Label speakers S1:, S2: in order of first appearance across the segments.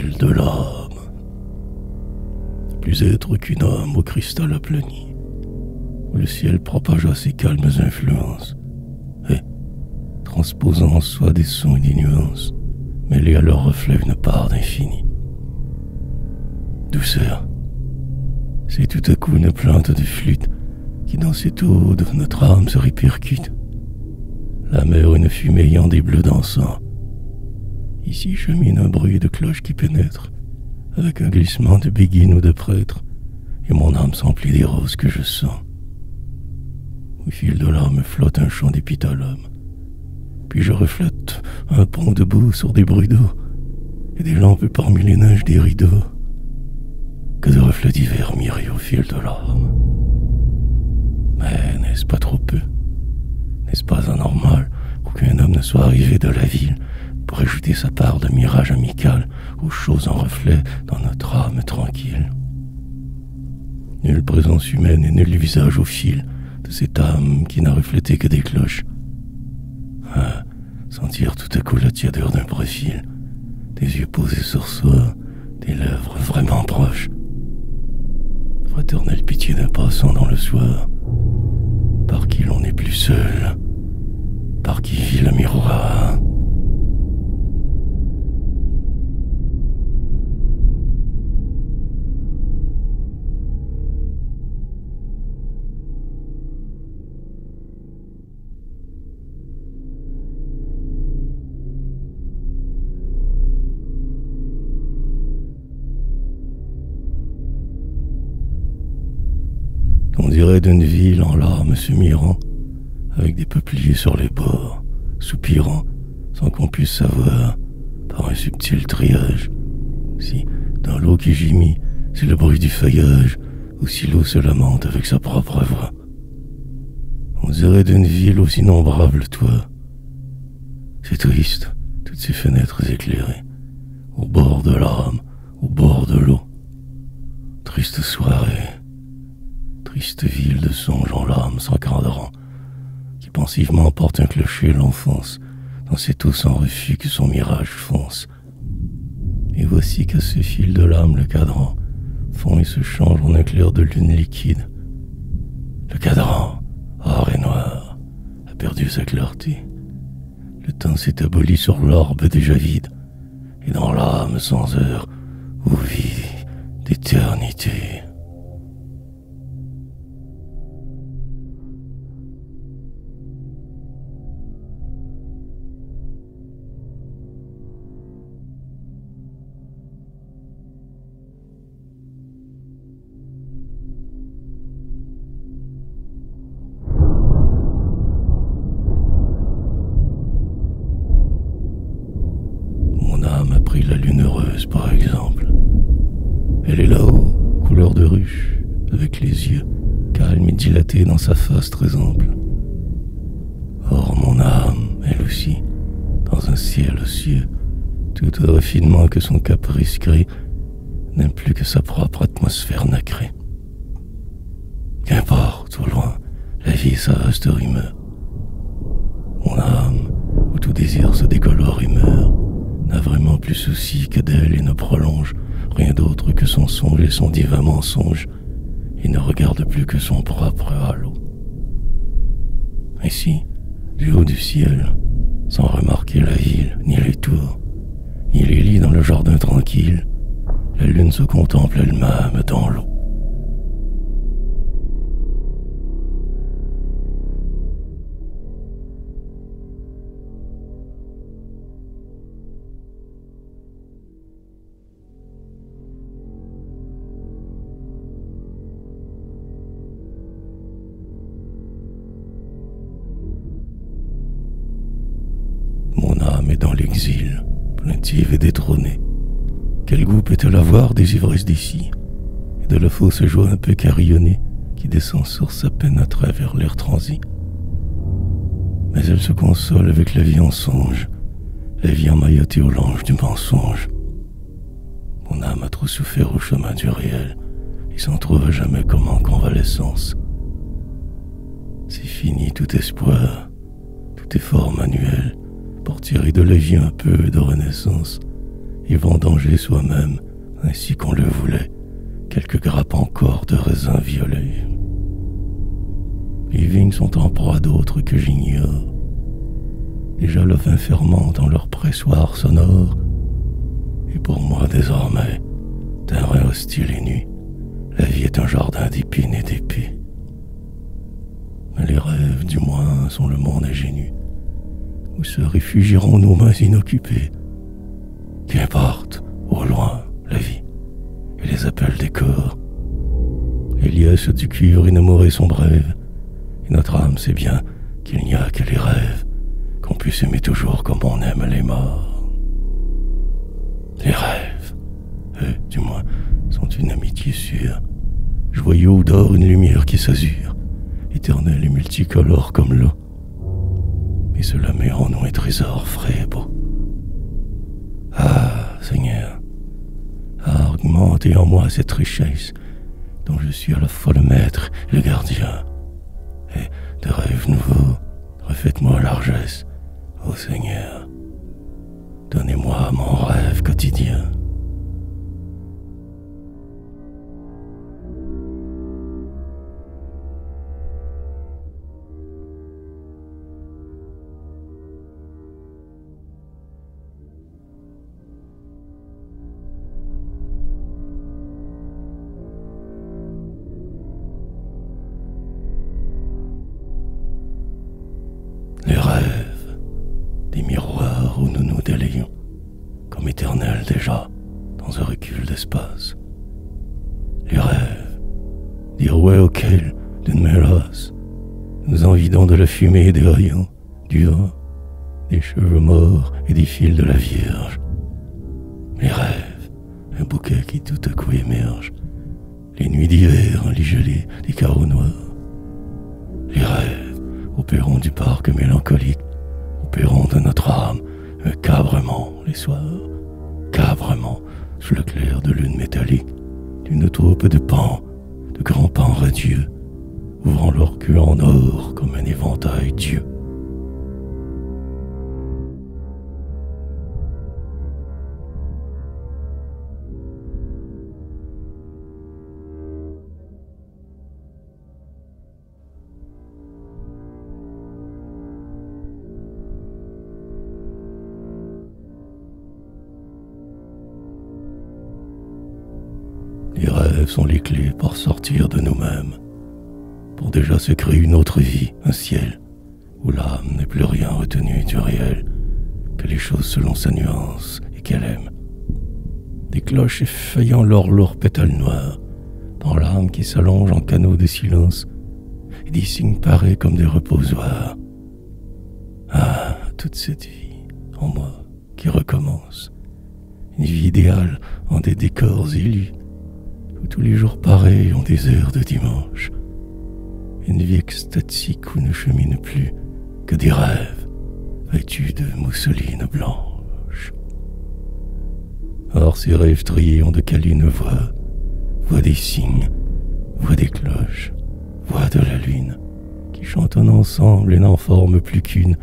S1: fil de l'âme. Plus être qu'une âme au cristal aplani, où le ciel propagea ses calmes influences, et, transposant en soi des sons et des nuances, mêlés à leur reflet une part d'infini. Douceur, c'est tout à coup une plainte de flûte qui dans cette eau de notre âme se répercute. La mer une fumée ayant des bleus dansants. Ici chemine un bruit de cloche qui pénètre, avec un glissement de béguine ou de prêtre, et mon âme s'emplit des roses que je sens. Au fil de l'âme flotte un chant d'épithalame, puis je reflète un pont debout sur des bruits d'eau, et des lampes parmi les neiges des rideaux. Que de reflets divers mirent au fil de l'âme. Mais n'est-ce pas trop peu? N'est-ce pas anormal qu'aucun homme ne soit arrivé de la ville pour ajouter sa part de mirage amical aux choses en reflet dans notre âme tranquille? Nulle présence humaine et nul visage au fil de cette âme qui n'a reflété que des cloches. Ah, sentir tout à coup la tiédeur d'un profil, des yeux posés sur soi, des lèvres vraiment proches. Fraternelle pitié d'un passant dans le soir, par qui l'on n'est plus seul, par qui vit le miroir. On dirait d'une ville en larmes se mirant, avec des peupliers sur les bords, soupirant, sans qu'on puisse savoir, par un subtil triage, si, dans l'eau qui gémit, c'est le bruit du feuillage, ou si l'eau se lamente avec sa propre voix. On dirait d'une ville aux innombrables toits. C'est triste, toutes ces fenêtres éclairées, au bord de l'âme, au bord de l'eau. Triste soirée. Triste ville de songe en l'âme sans cadran, qui pensivement porte un clocher et l'enfonce dans cette eau sans refus que son mirage fonce. Et voici qu'à ce fil de l'âme le cadran fond et se change en un clair de lune liquide. Le cadran, or et noir, a perdu sa clarté. Le temps s'est aboli sur l'orbe déjà vide, et dans l'âme sans heure, où vit d'éternité. A pris la lune heureuse, par exemple. Elle est là-haut, couleur de ruche, avec les yeux calmes et dilatés dans sa face très ample. Or mon âme, elle aussi, dans un ciel cieux, tout au raffinement que son caprice crée, n'aime plus que sa propre atmosphère nacrée. Qu'importe, au loin, la vie et sa vaste rumeur. Mon âme, où tout désir se décolore et meurt, n'a vraiment plus souci que d'elle et ne prolonge rien d'autre que son songe et son divin mensonge, et ne regarde plus que son propre halo. Ainsi, du haut du ciel, sans remarquer la ville, ni les tours, ni les lits dans le jardin tranquille, la lune se contemple elle-même dans l'eau. Mon âme est dans l'exil, plaintive et détrônée. Quel goût peut-elle avoir des ivresses d'ici, et de la fausse joie un peu carillonnée qui descend sur sa peine à travers l'air transi? Mais elle se console avec la vie en songe, la vie emmaillotée au lange du mensonge. Mon âme a trop souffert au chemin du réel, et s'en trouve à jamais comme en convalescence. C'est fini tout espoir, tout effort manuel, pour tirer de la vie un peu de renaissance, et vendanger soi-même, ainsi qu'on le voulait, quelques grappes encore de raisins violets. Les vignes sont en proie à d'autres que j'ignore. Déjà le vin fermente dans leur pressoir sonore, et pour moi désormais, terrain hostile et nu, la vie est un jardin d'épines et d'épis. Mais les rêves, du moins, sont le monde ingénu, où se réfugieront nos mains inoccupées. Qu'importe, au loin, la vie, et les appels des corps. Les liesses du cuivre inamourées sont brèves, et notre âme sait bien qu'il n'y a que les rêves, qu'on puisse aimer toujours comme on aime les morts. Les rêves, eux, du moins, sont une amitié sûre, joyau d'or, une lumière qui s'azure, éternelle et multicolore comme l'eau. Mais cela met en nous un trésor frais et beau. Ah, Seigneur, augmentez en moi cette richesse dont je suis à la fois le maître et le gardien. Et de rêves nouveaux, refaites-moi largesse, ô Seigneur. Donnez-moi mon rêve quotidien. Les rêves, des miroirs où nous nous délayons, comme éternels déjà, dans un recul d'espace. Les rêves, des rouets auxquels, d'une main lasse, nous envidons de la fumée des rayons, du vent, des cheveux morts et des fils de la Vierge. Les rêves, un bouquet qui tout à coup émerge, les nuits d'hiver enligelées des carreaux noirs. Les rêves, au perron du parc mélancolique, au perron de notre âme, un cabrement les soirs, cabrement sous le clair de lune métallique, d'une troupe de pans, de grands pans radieux, ouvrant leur queue en or comme un éventail Dieu. Les rêves sont les clés pour sortir de nous-mêmes, pour déjà se créer une autre vie, un ciel, où l'âme n'est plus rien retenu du réel, que les choses selon sa nuance et qu'elle aime. Des cloches effeuillant leurs lourds pétales noirs, dans l'âme qui s'allonge en canaux de silence, et des signes parés comme des reposoirs. Ah, toute cette vie, en moi, qui recommence, une vie idéale en des décors élus, où tous les jours pareils ont des heures de dimanche. Une vie extatique où ne cheminent plus que des rêves vêtus de mousseline blanche. Or ces rêves triés ont de câlines voix, voix des cygnes, voix des cloches, voix de la lune, qui chantonnent ensemble et n'en forment plus qu'une,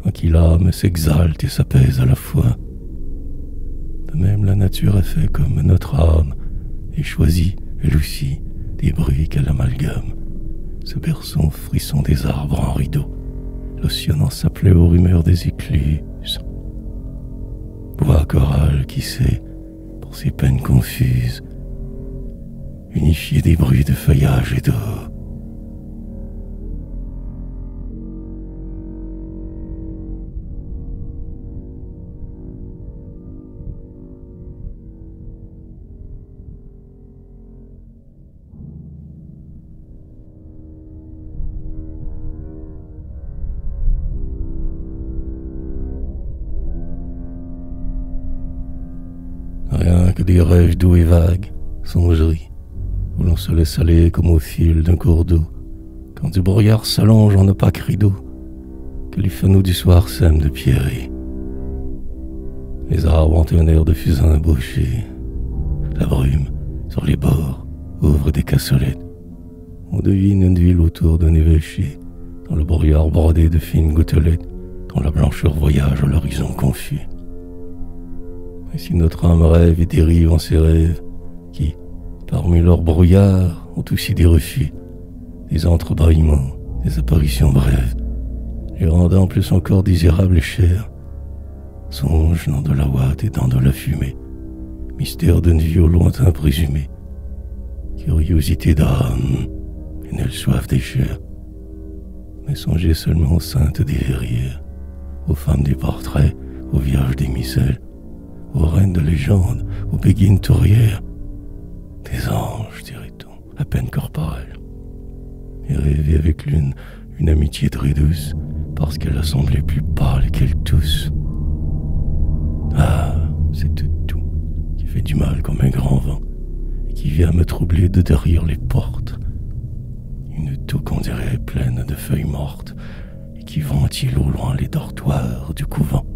S1: en qui l'âme s'exalte et s'apaise à la fois. De même la nature a fait comme notre âme, et choisit, elle aussi, des bruits qu'elle amalgame, ce berceau frisson des arbres en rideau, lotionnant sa plaie aux rumeurs des écluses. Voix chorale qui sait, pour ses peines confuses, unifier des bruits de feuillage et d'eau. Rien que des rêves doux et vagues, songeries, où l'on se laisse aller comme au fil d'un cours d'eau, quand du brouillard s'allonge en opaque rideau, que les fanaux du soir sèment de pierreries. Les arbres ont un air de fusain embauché, la brume, sur les bords, ouvre des cassolettes. On devine une ville autour d'un évêché, dans le brouillard brodé de fines gouttelettes, dont la blancheur voyage à l'horizon confus. Et si notre âme rêve et dérive en ses rêves, qui, parmi leurs brouillards, ont aussi des refus, des entrebâillements, des apparitions brèves, les rendant plus encore désirables et chers, songe dans de la ouate et dans de la fumée, mystère d'une vie au lointain présumé, curiosité d'âme et nulle soif des chairs, mais songez seulement aux saintes des verrières, aux femmes des portraits, aux vierges des missels, aux reines de légende, aux béguines tourières, des anges, dirait-on, à peine corporels, et rêver avec l'une une amitié très douce, parce qu'elle a semblé plus pâle qu'elle tous. Ah, c'est tout qui fait du mal comme un grand vent, et qui vient me troubler de derrière les portes. Une toux qu'on dirait pleine de feuilles mortes, et qui ventile au loin les dortoirs du couvent.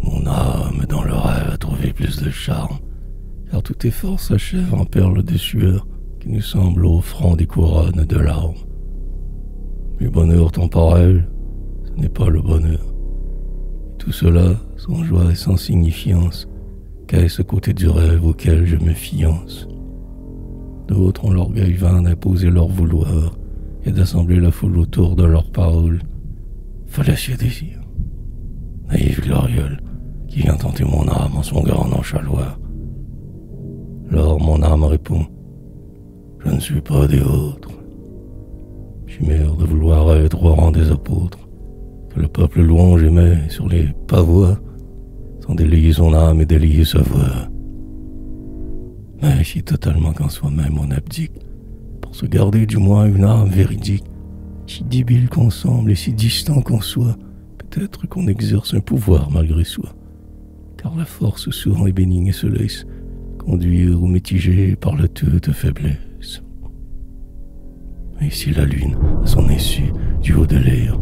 S1: Mon âme dans le rêve a trouvé plus de charme, car tout effort s'achève en perles de sueur qui nous semblent offrant des couronnes de larmes. Le bonheur temporel, ce n'est pas le bonheur. Et tout cela, sans joie et sans signifiance, qu'est-ce côté du rêve auquel je me fiance. D'autres ont l'orgueil vain d'imposer leur vouloir et d'assembler la foule autour de leurs paroles. Fallacieux désir, naïve gloriole, qui vient tenter mon âme en son grand enchaloir. Alors mon âme répond, je ne suis pas des autres. Chimère de vouloir être au rang des apôtres, que le peuple louange et met sur les pavois, sans délayer son âme et délayer sa voix. Mais si totalement qu'en soi-même on abdique, pour se garder du moins une âme véridique, si débile qu'on semble et si distant qu'on soit, peut-être qu'on exerce un pouvoir malgré soi, car la force souvent est bénigne et se laisse conduire ou mitiger par la toute faiblesse. Et si la lune, à son insu, du haut de l'air,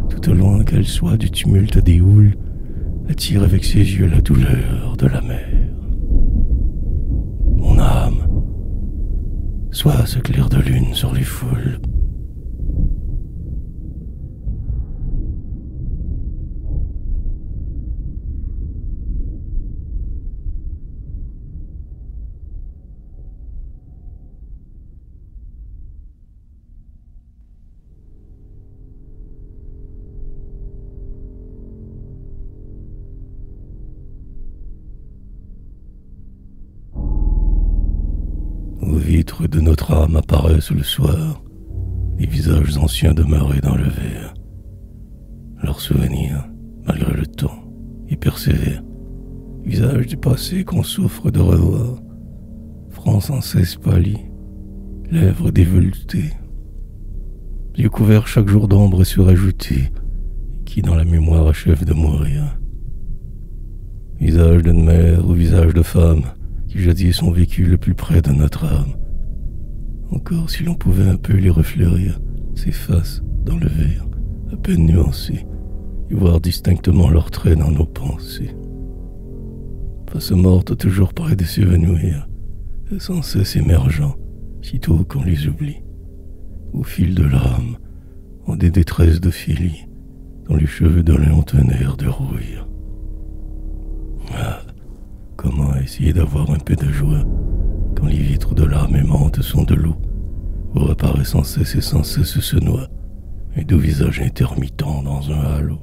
S1: tout au loin qu'elle soit du tumulte des houles, attire avec ses yeux la douleur de la mer. Mon âme, sois ce clair de lune sur les foules. Aux vitres de notre âme apparaissent le soir des visages anciens demeurés dans le verre. Leurs souvenirs, malgré le temps, y persévèrent. Visages du passé qu'on souffre de revoir, front sans cesse pâli, lèvres déveloutées, yeux couverts chaque jour d'ombre surajoutés, qui dans la mémoire achèvent de mourir. Visage d'une mère ou visage de femme, qui jadis ont vécu le plus près de notre âme. Encore si l'on pouvait un peu les refleurir, ces faces dans le verre, à peine nuancées, et voir distinctement leurs traits dans nos pensées. Faces mortes toujours près de s'évanouir, et sans cesse émergeant, sitôt qu'on les oublie. Au fil de l'âme, en des détresses d'Ophélie, dont les cheveux de lion tenaient de rouille. Ah, comment essayer d'avoir un peu de joie quand les vitres de l'âme aimante sont de l'eau, où reparaît sans cesse et sans cesse se noie un doux visage intermittent dans un halo.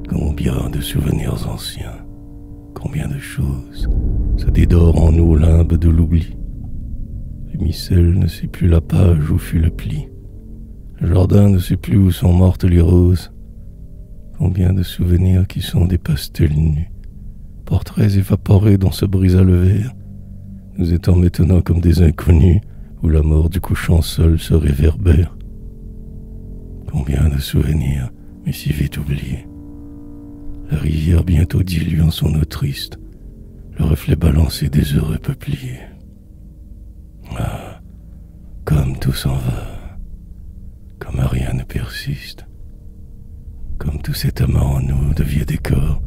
S1: Combien de souvenirs anciens, combien de choses se dédorent en nous au limbe de l'oubli. Le missel ne sait plus la page où fut le pli. Le jardin ne sait plus où sont mortes les roses. Combien de souvenirs qui sont des pastels nus, portraits évaporés dont se brisa le verre, nous étant maintenant comme des inconnus où la mort du couchant seul se réverbère. Combien de souvenirs, mais si vite oubliés. La rivière bientôt diluant son eau triste, le reflet balancé des heureux peupliers. Ah, comme tout s'en va, comme rien ne persiste, comme tout cet amas en nous de vieux décors,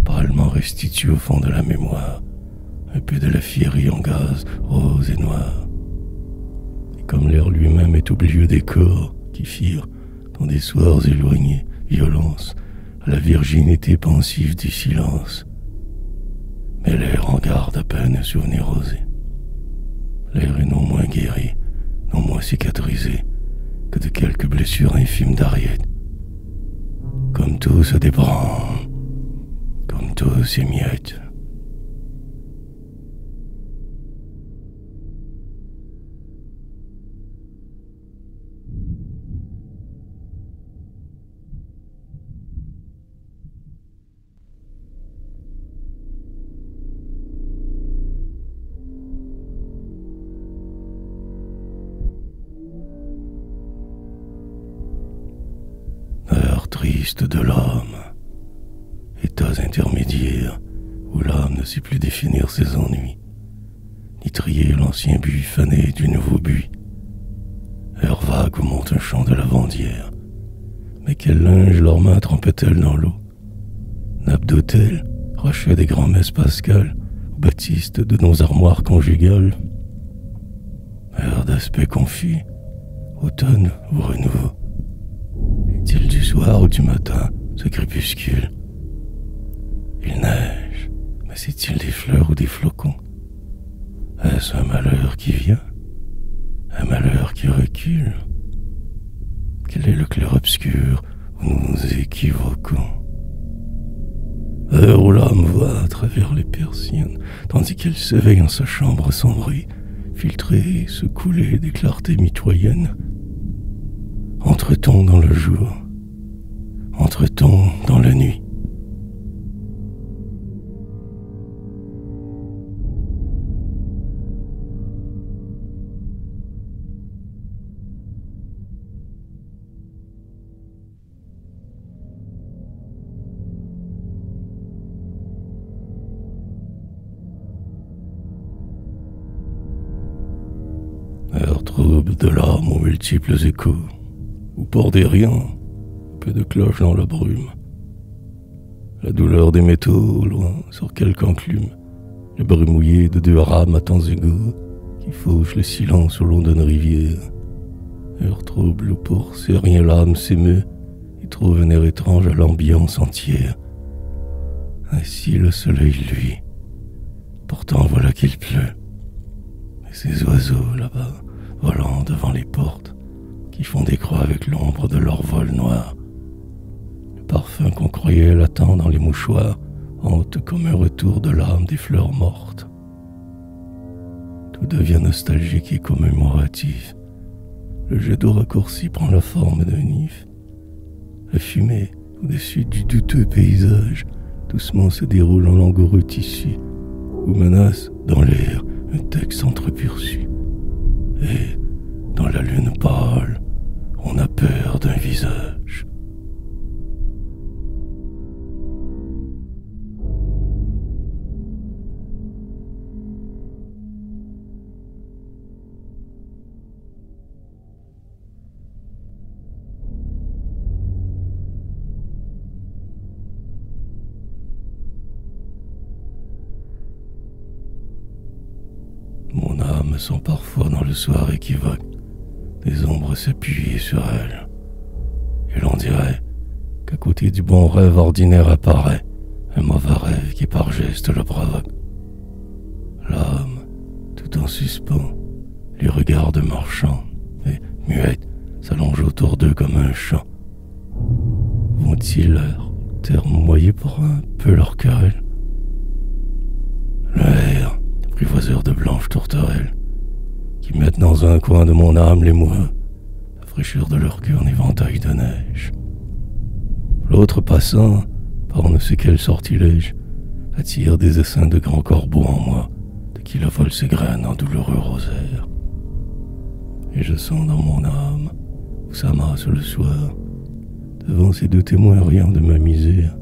S1: pâlement restitue au fond de la mémoire un peu de la fierie en gaz rose et noir. Et comme l'air lui-même est oublieux des corps qui firent, dans des soirs éloignés, violence à la virginité pensive du silence. Mais l'air en garde à peine un souvenir osé. L'air est non moins guéri, non moins cicatrisé que de quelques blessures infimes d'Ariette. Comme tout se débranle, comme tout s'émiette. Triste de l'âme, états intermédiaires où l'âme ne sait plus définir ses ennuis, ni trier l'ancien buis fané du nouveau buis. Air vague où monte un champ de lavandière, mais quel linge leurs mains trempaient-elles dans l'eau? Nappe d'autel, rachet des grands-messes pascales, ou baptiste de nos armoires conjugales. Air d'aspect confus, automne ou renouveau. Est-il du soir ou du matin, ce crépuscule? Il neige, mais c'est-il des fleurs ou des flocons? Est-ce un malheur qui vient? Un malheur qui recule? Quel est le clair-obscur où nous nous équivoquons? Heure où l'âme voit à travers les persiennes, tandis qu'elle s'éveille en sa chambre sans bruit, filtrée, se couler des clartés mitoyennes. Entre-t-on dans le jour? Entre-t-on dans la nuit? Heure trouble de l'âme aux multiples échos, où port des riens, peu de cloches dans la brume. La douleur des métaux au loin sur quelque enclume, le bruit mouillé de deux rames à temps égaux qui fauchent le silence au long d'une rivière. Heure trouble où pour ces riens l'âme s'émeut et trouve un air étrange à l'ambiance entière. Ainsi le soleil lui, pourtant voilà qu'il pleut. Et ces oiseaux là-bas, volant devant les portes, qui font des croix avec l'ombre de leur vol noir. Le parfum qu'on croyait latent dans les mouchoirs hante comme un retour de l'âme des fleurs mortes. Tout devient nostalgique et commémoratif. Le jet d'eau raccourci prend la forme d'un if. La fumée, au-dessus du douteux paysage, doucement se déroule en langoureux tissu, où menace, dans l'air, un texte entreperçu. Et, dans la lune pâle, on a peur d'un visage. Mon âme sent parfois dans le soir équivoque des ombres s'appuyer sur elle. Et l'on dirait qu'à côté du bon rêve ordinaire apparaît un mauvais rêve qui par geste le provoque. L'âme, tout en suspens, les regarde marchand et, muette, s'allonge autour d'eux comme un chant. Vont-ils termoyer pour un peu leur querelle? Le air, apprivoiseur de blanches tourterelles, qui mettent dans un coin de mon âme les mois, la fraîcheur de leur cœur en éventail de neige. L'autre passant, par on ne sait quel sortilège, attire des essaims de grands corbeaux en moi, de qui la vole ses graines en douloureux rosaire. Et je sens dans mon âme, où s'amasse le soir, devant ces deux témoins riants de ma misère,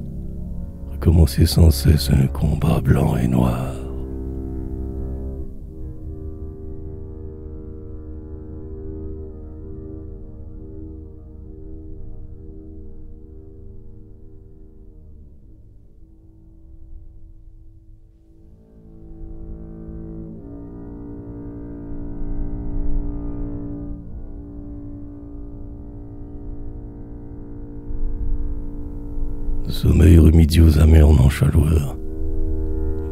S1: recommencer sans cesse un combat blanc et noir. Sommeil remédié aux amers enchaleurs,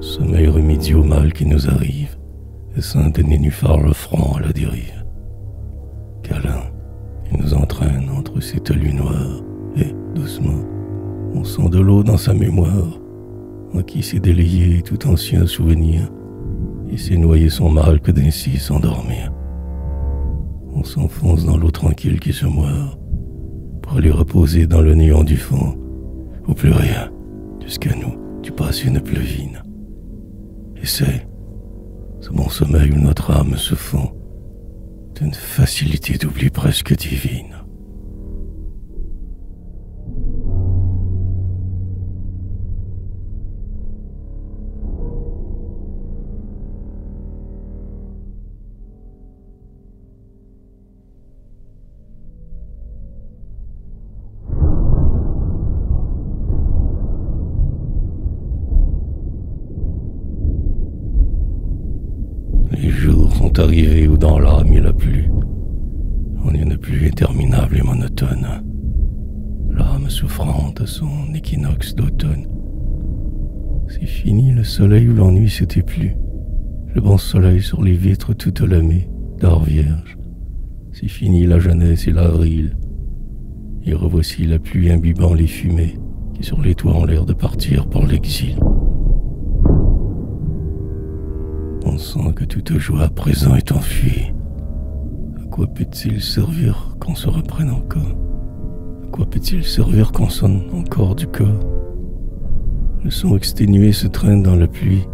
S1: sommeil remédié au mal qui nous arrive, et saint des nénuphars le front à la dérive. Câlin, il nous entraîne entre ses talus noirs, et, doucement, on sent de l'eau dans sa mémoire, en qui s'est délayé tout ancien souvenir, et s'est noyé son mal que d'ainsi s'endormir. On s'enfonce dans l'eau tranquille qui se moire, pour aller reposer dans le néant du fond, où plus rien, jusqu'à nous, du passé ne pleuvine. Et c'est ce bon sommeil où notre âme se fond, d'une facilité d'oubli presque divine. Les jours sont arrivés où dans l'âme il a plu, en une pluie interminable et monotone, l'âme souffrante à son équinoxe d'automne. C'est fini le soleil où l'ennui s'était plu, le bon soleil sur les vitres toute lamées d'or vierge. C'est fini la jeunesse et l'avril, et revoici la pluie imbibant les fumées qui sur les toits ont l'air de partir pour l'exil. On sent que toute joie à présent est enfuie. À quoi peut-il servir qu'on se reprenne encore? À quoi peut-il servir qu'on sonne encore du corps? Le son exténué se traîne dans la pluie,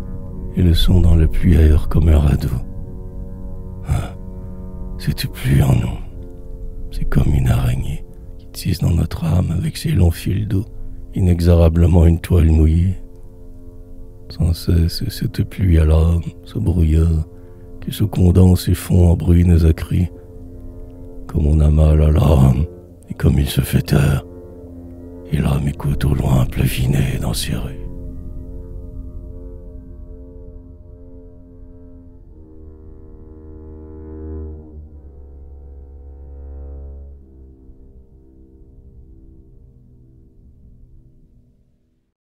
S1: et le son dans la pluie erre comme un radeau. Ah, cette pluie en nous, c'est comme une araignée qui tisse dans notre âme avec ses longs fils d'eau, inexorablement une toile mouillée. Sans cesse, cette pluie à l'âme, ce brouillard, qui se condense et fond en bruines accris, comme on a mal à l'âme, et comme il se fait taire, et l'âme écoute au loin plaviner dans ses rues.